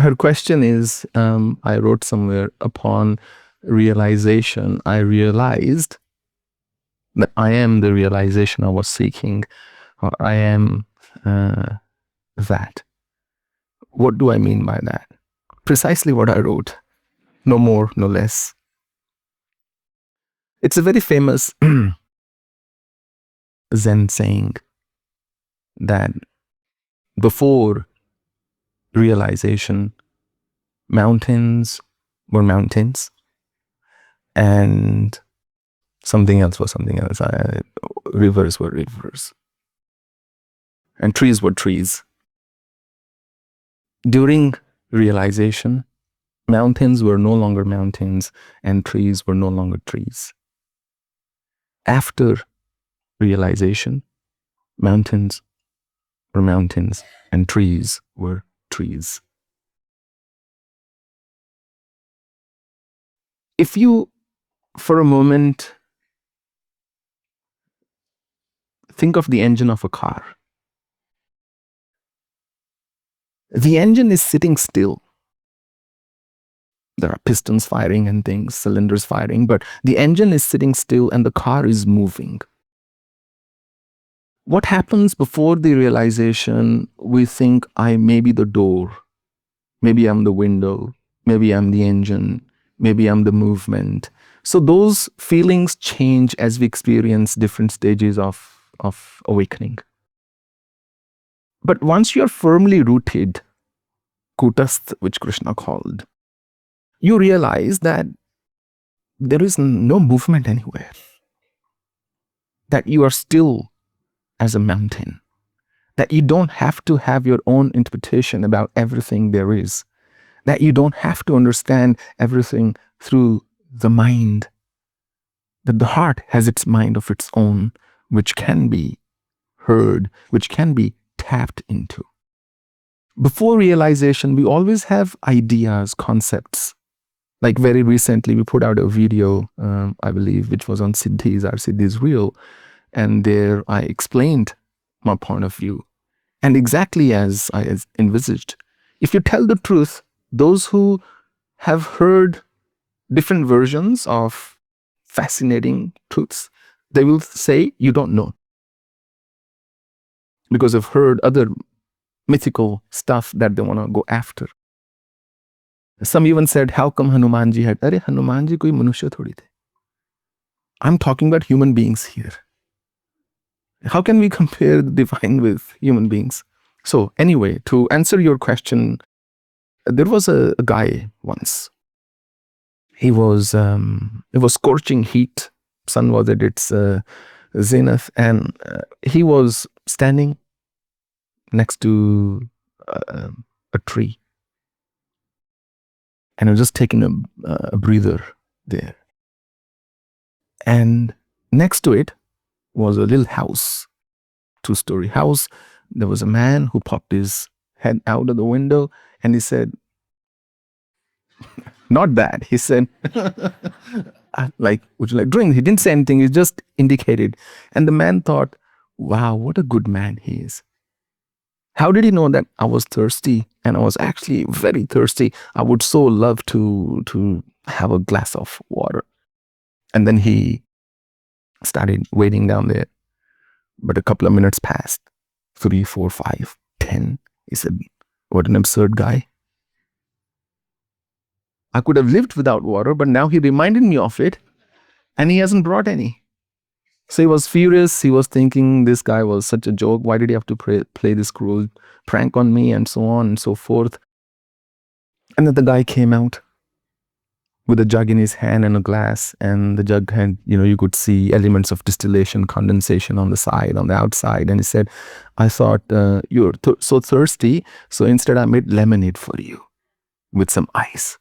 her question is, I wrote somewhere, upon realization, I realized that I am the realization I was seeking, or I am that. What do I mean by that? Precisely what I wrote, no more, no less. It's a very famous Zen saying that before realization, mountains were mountains and something else was something else. Rivers were rivers and trees were trees. During realization, mountains were no longer mountains and trees were no longer trees. After realization, mountains were mountains and trees were trees. If you, for a moment, think of the engine of a car. The engine is sitting still. There are pistons firing and things, cylinders firing, but the engine is sitting still and the car is moving. What happens before the realization? We think, I may be the door, maybe I'm the window, maybe I'm the engine, maybe I'm the movement. So those feelings change as we experience different stages of awakening. But once you're firmly rooted, kutastha, which Krishna called, you realize that there is no movement anywhere, that you are still as a mountain, that you don't have to have your own interpretation about everything there is, that you don't have to understand everything through the mind, that the heart has its mind of its own, which can be heard, which can be tapped into. Before realization, we always have ideas, concepts. Like very recently, we put out a video, I believe, which was on Siddhis, Are Siddhis Real? And there I explained my point of view. And exactly as I envisaged, if you tell the truth, those who have heard different versions of fascinating truths, they will say, you don't know. Because they've heard other mythical stuff that they want to go after. Some even said, how come Hanumanji had, Arey Hanumanji koi manushya thodi the. I'm talking about human beings here. How can we compare the divine with human beings? So anyway, to answer your question, there was a guy once. It was scorching heat. Sun was at its zenith, and he was standing next to a tree. And I was just taking a breather there. And next to it was a little house, 2-story house. There was a man who popped his head out of the window and he said, not that, he said, like, would you like drink? He didn't say anything, he just indicated. And the man thought, wow, what a good man he is. How did he know that I was thirsty? And I was actually very thirsty. I would so love to have a glass of water. And then he started waiting down there. But a couple of minutes passed, 3, 4, 5, 10. He said, what an absurd guy. I could have lived without water, but now he reminded me of it and he hasn't brought any. So he was furious. He was thinking this guy was such a joke. Why did he have to play this cruel prank on me, and so on and so forth. And then the guy came out with a jug in his hand and a glass, and the jug had, you could see elements of distillation, condensation on the side, on the outside. And he said, I thought you're so thirsty, so instead I made lemonade for you with some ice.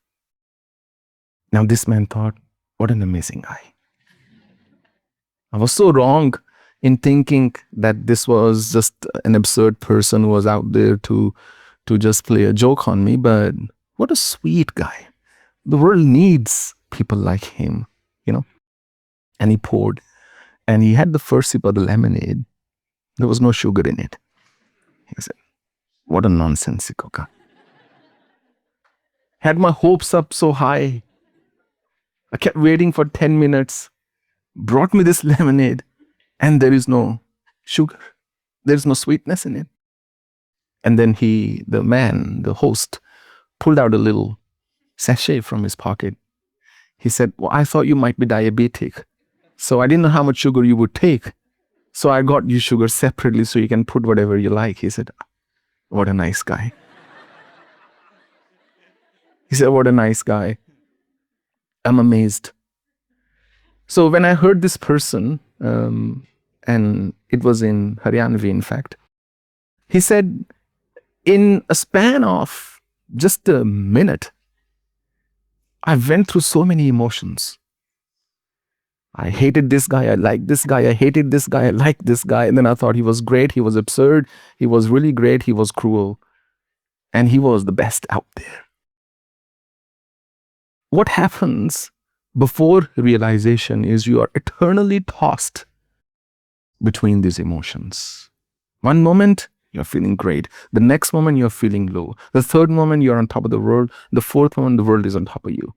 Now this man thought, what an amazing guy. I was so wrong in thinking that this was just an absurd person who was out there to just play a joke on me, but what a sweet guy. The world needs people like him, And he poured, and he had the first sip of the lemonade. There was no sugar in it. He said, what a nonsensical guy. Had my hopes up so high. I kept waiting for 10 minutes, brought me this lemonade, and there is no sugar. There's no sweetness in it. And then the host, pulled out a little sachet from his pocket. He said, well, I thought you might be diabetic. So I didn't know how much sugar you would take. So I got you sugar separately so you can put whatever you like. He said, what a nice guy. He said, what a nice guy. I'm amazed. So when I heard this person, and it was in Haryanvi, in fact, he said, in a span of just a minute, I went through so many emotions. I hated this guy, I liked this guy, I hated this guy, I liked this guy. And then I thought he was great, he was absurd, he was really great, he was cruel, and he was the best out there. What happens before realization is you are eternally tossed between these emotions. One moment, you're feeling great. The next moment, you're feeling low. The third moment, you're on top of the world. The fourth moment, the world is on top of you.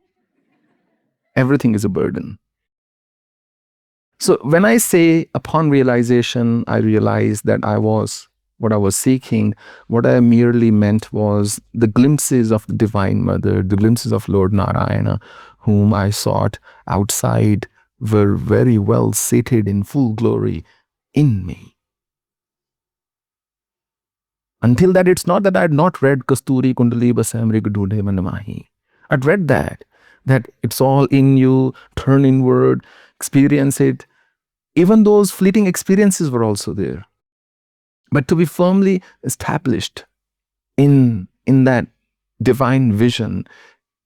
Everything is a burden. So when I say upon realization, I realized that what I was seeking, what I merely meant was the glimpses of the Divine Mother, the glimpses of Lord Narayana, whom I sought outside, were very well seated in full glory in me. Until that, it's not that I had not read Kasturi Kundali Basamri Gudule Manamahi. I'd read that it's all in you, turn inward, experience it. Even those fleeting experiences were also there. But to be firmly established in that divine vision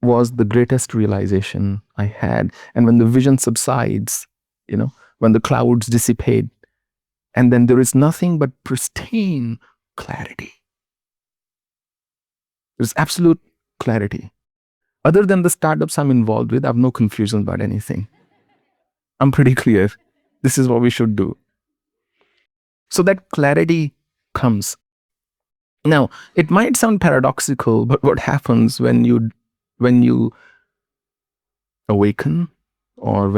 was the greatest realization I had. And when the vision subsides, when the clouds dissipate, and then there is nothing but pristine clarity. There's absolute clarity. Other than the startups I'm involved with, I have no confusion about anything. I'm pretty clear. This is what we should do. So that clarity comes. Now, it might sound paradoxical, but what happens when you awaken, or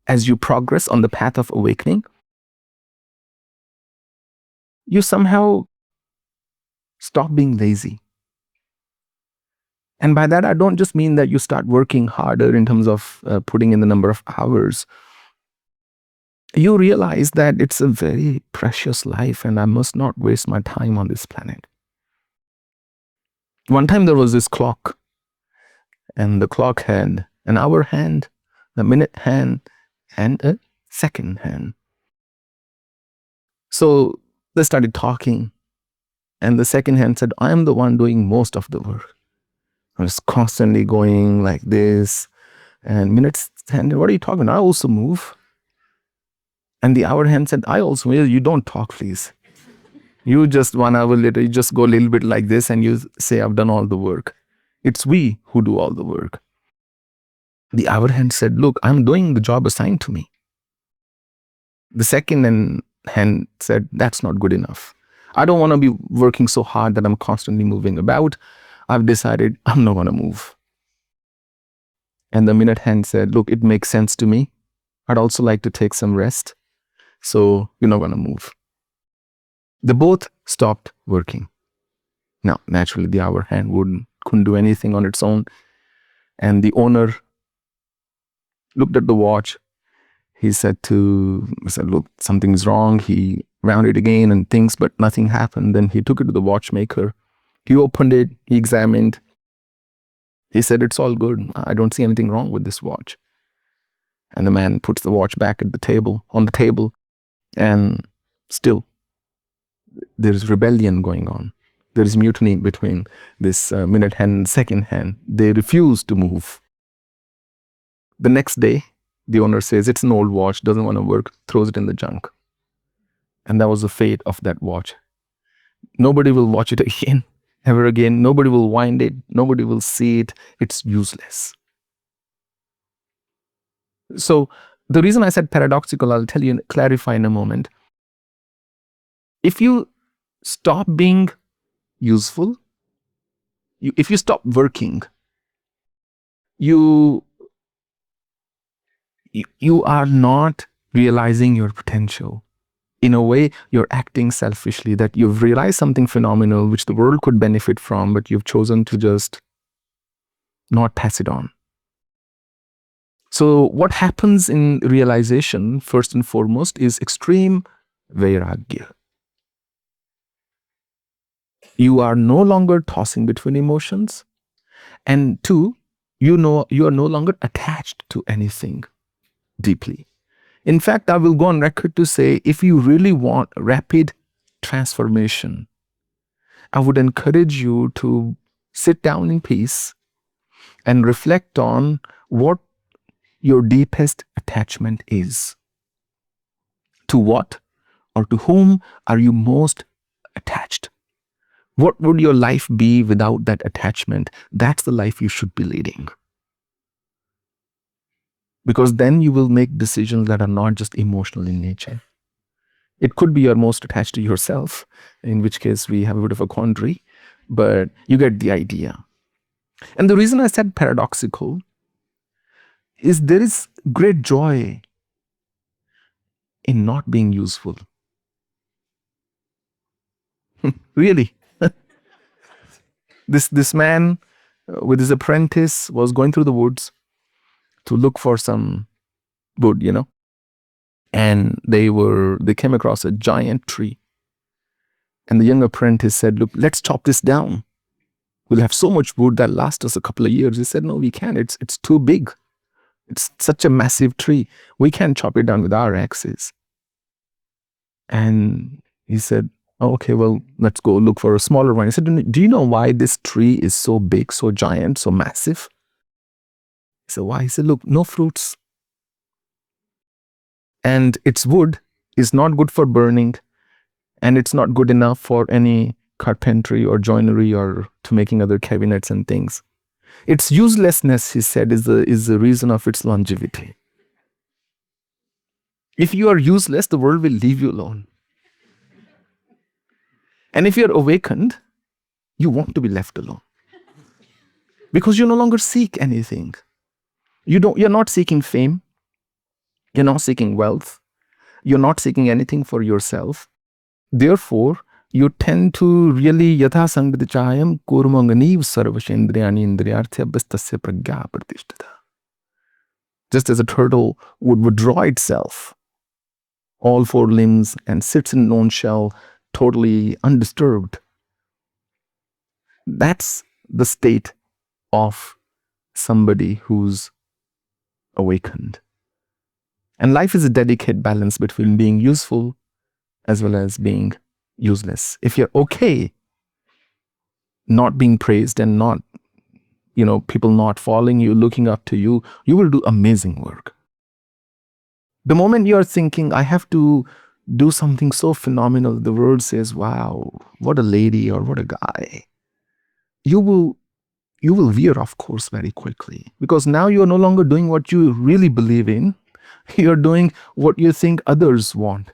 as you progress on the path of awakening, you somehow stop being lazy. And by that, I don't just mean that you start working harder in terms of putting in the number of hours. You realize that it's a very precious life and I must not waste my time on this planet. One time there was this clock, and the clock had an hour hand, a minute hand, and a second hand. So they started talking, and the second hand said, I am the one doing most of the work. I was constantly going like this, and minutes hand, what are you talking about? I also move. And the hour hand said, I also, you don't talk, please. You just 1 hour later, you just go a little bit like this and you say, I've done all the work. It's we who do all the work. The hour hand said, look, I'm doing the job assigned to me. The second hand said, that's not good enough. I don't want to be working so hard that I'm constantly moving about. I've decided I'm not going to move. And the minute hand said, look, it makes sense to me. I'd also like to take some rest. So you're not going to move. They both stopped working. Now, naturally, the hour hand couldn't do anything on its own. And the owner looked at the watch. He said, look, something's wrong. He wound it again and things, but nothing happened. Then he took it to the watchmaker. He opened it. He examined. He said, it's all good. I don't see anything wrong with this watch. And the man puts the watch back on the table. And still, there's rebellion going on. There is mutiny between this minute hand and second hand. They refuse to move. The next day, the owner says, it's an old watch, doesn't want to work, throws it in the junk. And that was the fate of that watch. Nobody will watch it again, ever again. Nobody will wind it. Nobody will see it. It's useless. So the reason I said paradoxical, I'll tell you, clarify in a moment. If you stop being useful, If you stop working, you are not realizing your potential. In a way, you're acting selfishly, that you've realized something phenomenal which the world could benefit from, but you've chosen to just not pass it on. So what happens in realization, first and foremost, is extreme vairagya. You are no longer tossing between emotions. And two, you are no longer attached to anything deeply. In fact, I will go on record to say, if you really want rapid transformation, I would encourage you to sit down in peace and reflect on what your deepest attachment is. To what or to whom are you most attached? What would your life be without that attachment? That's the life you should be leading. Because then you will make decisions that are not just emotional in nature. It could be you're most attached to yourself, in which case we have a bit of a quandary, but you get the idea. And the reason I said paradoxical is there is great joy in not being useful. Really. This man with his apprentice was going through the woods to look for some wood, and they came across a giant tree. And the young apprentice said, "Look, let's chop this down. We'll have so much wood that lasts us a couple of years." He said, "No, we can't. It's too big. It's such a massive tree. We can't chop it down with our axes." And he said, "Oh, okay, well, let's go look for a smaller one." He said, "Do you know why this tree is so big, so giant, so massive?" He said, "Why?" He said, "Look, no fruits. And its wood is not good for burning, and it's not good enough for any carpentry or joinery or to making other cabinets and things. Its uselessness," he said, is the reason of its longevity. If you are useless, the world will leave you alone. And if you're awakened, you want to be left alone. Because you no longer seek anything. You're not seeking fame. You're not seeking wealth. You're not seeking anything for yourself. Therefore, you tend to really yatha sangadichayam kurmanganiv sarvashendriyani indriyarthya bastasya pragya pratishtata. Just as a turtle would withdraw itself, all four limbs, and sits in its own shell, totally undisturbed. That's the state of somebody who's awakened. And life is a delicate balance between being useful as well as being useless. If you're okay not being praised and not, people not following you, looking up to you, you will do amazing work. The moment you're thinking, I have to do something so phenomenal, the world says, wow, what a lady or what a guy, you will veer off course very quickly, because now you're no longer doing what you really believe in. You're doing what you think others want.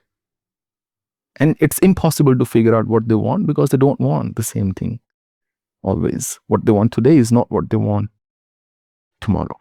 And it's impossible to figure out what they want, because they don't want the same thing always. What they want today is not what they want tomorrow.